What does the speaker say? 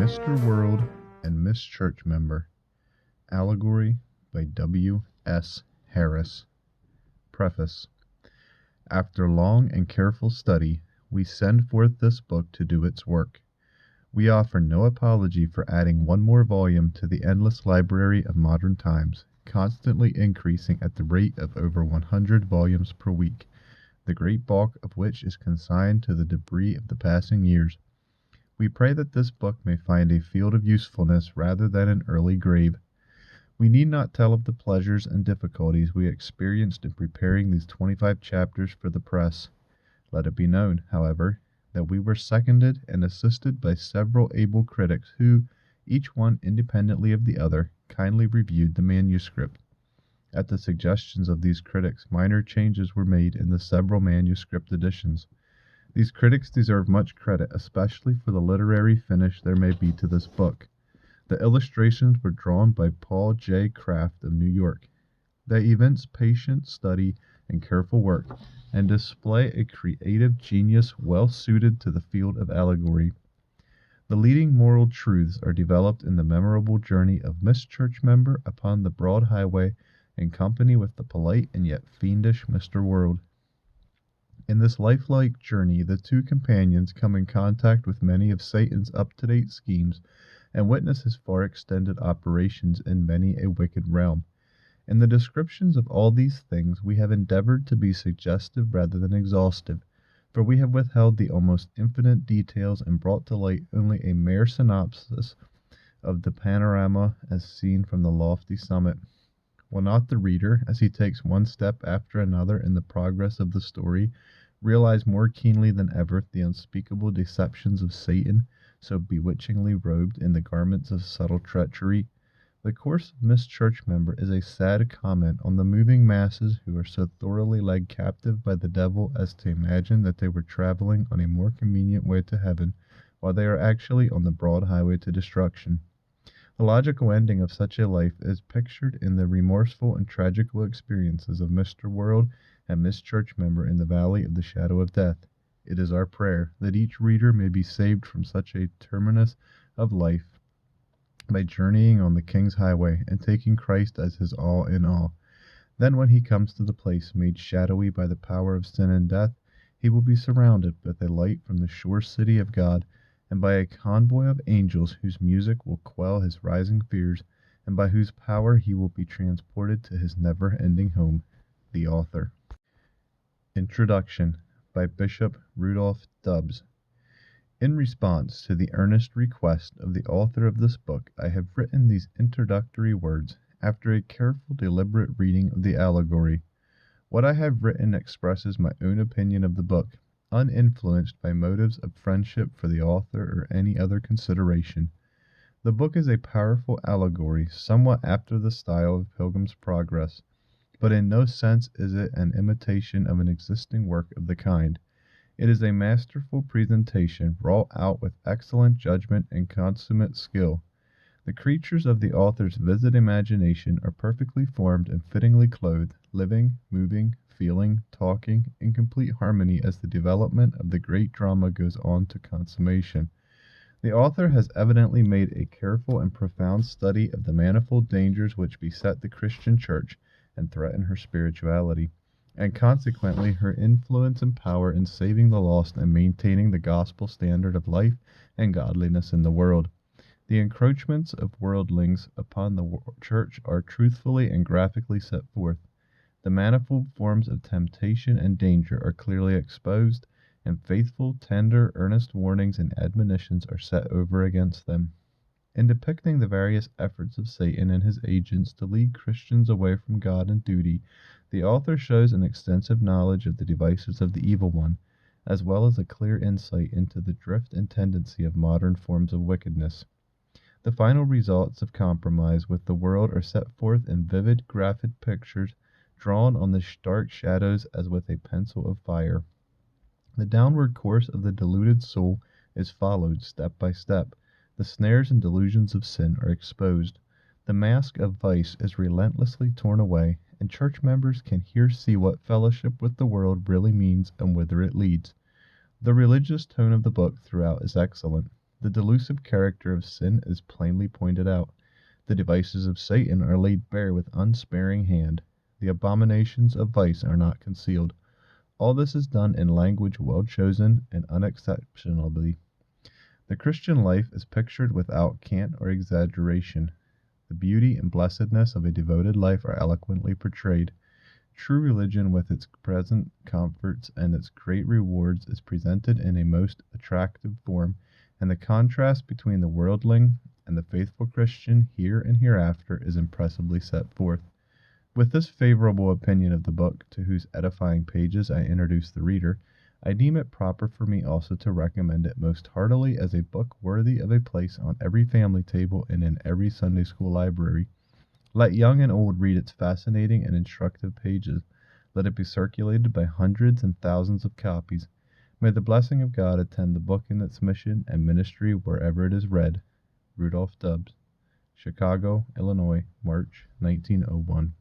Mr. World and Miss Church Member. Allegory by W. S. Harris. Preface. After long and careful study, we send forth this book to do its work. We offer no apology for adding one more volume to the endless library of modern times, constantly increasing at the rate of over 100 volumes per week, the great bulk of which is consigned to the debris of the passing years. We pray that this book may find a field of usefulness rather than an early grave. We need not tell of the pleasures and difficulties we experienced in preparing these 25 chapters for the press. Let it be known, however, that we were seconded and assisted by several able critics who, each one independently of the other, kindly reviewed the manuscript. At the suggestions of these critics, minor changes were made in the several manuscript editions. These critics deserve much credit, especially for the literary finish there may be to this book. The illustrations were drawn by Paul J. Kraft of New York. They evince patient study and careful work, and display a creative genius well suited to the field of allegory. The leading moral truths are developed in the memorable journey of Miss Church Member upon the broad highway in company with the polite and yet fiendish Mr. World. In this lifelike journey, the two companions come in contact with many of Satan's up-to-date schemes and witness his far extended operations in many a wicked realm. In the descriptions of all these things, we have endeavored to be suggestive rather than exhaustive, for we have withheld the almost infinite details and brought to light only a mere synopsis of the panorama as seen from the lofty summit. Will not the reader, as he takes one step after another in the progress of the story, realize more keenly than ever the unspeakable deceptions of Satan, so bewitchingly robed in the garments of subtle treachery? The course of Miss Church Member is a sad comment on the moving masses who are so thoroughly led captive by the devil as to imagine that they were traveling on a more convenient way to heaven, while they are actually on the broad highway to destruction. The logical ending of such a life is pictured in the remorseful and tragical experiences of Mr. World and Miss Church Member in the valley of the shadow of death. It is our prayer that each reader may be saved from such a terminus of life by journeying on the King's highway and taking Christ as his all in all. Then when he comes to the place made shadowy by the power of sin and death, he will be surrounded with a light from the sure city of God, and by a convoy of angels whose music will quell his rising fears, and by whose power he will be transported to his never-ending home. The author. Introduction by Bishop Rudolph Dubbs. In response to the earnest request of the author of this book, I have written these introductory words after a careful, deliberate reading of the Allegory. What I have written expresses my own opinion of the book, uninfluenced by motives of friendship for the author or any other consideration. The book is a powerful allegory, somewhat after the style of Pilgrim's Progress, but in no sense is it an imitation of an existing work of the kind. It is a masterful presentation, wrought out with excellent judgment and consummate skill. The creatures of the author's vivid imagination are perfectly formed and fittingly clothed, living, moving, feeling, talking, in complete harmony as the development of the great drama goes on to consummation. The author has evidently made a careful and profound study of the manifold dangers which beset the Christian Church and threaten her spirituality, and consequently her influence and power in saving the lost and maintaining the gospel standard of life and godliness in the world. The encroachments of worldlings upon the Church are truthfully and graphically set forth. The manifold forms of temptation and danger are clearly exposed, and faithful, tender, earnest warnings and admonitions are set over against them. In depicting the various efforts of Satan and his agents to lead Christians away from God and duty, the author shows an extensive knowledge of the devices of the evil one, as well as a clear insight into the drift and tendency of modern forms of wickedness. The final results of compromise with the world are set forth in vivid, graphic pictures drawn on the dark shadows as with a pencil of fire. The downward course of the deluded soul is followed step by step. The snares and delusions of sin are exposed. The mask of vice is relentlessly torn away, and church members can here see what fellowship with the world really means and whither it leads. The religious tone of the book throughout is excellent. The delusive character of sin is plainly pointed out. The devices of Satan are laid bare with unsparing hand. The abominations of vice are not concealed. All this is done in language well chosen and unexceptionably. The Christian life is pictured without cant or exaggeration. The beauty and blessedness of a devoted life are eloquently portrayed. True religion, with its present comforts and its great rewards, is presented in a most attractive form, and the contrast between the worldling and the faithful Christian here and hereafter is impressively set forth. With this favorable opinion of the book, to whose edifying pages I introduce the reader, I deem it proper for me also to recommend it most heartily as a book worthy of a place on every family table and in every Sunday school library. Let young and old read its fascinating and instructive pages. Let it be circulated by hundreds and thousands of copies. May the blessing of God attend the book in its mission and ministry wherever it is read. Rudolph Stubbs, Chicago, Illinois, March 1901.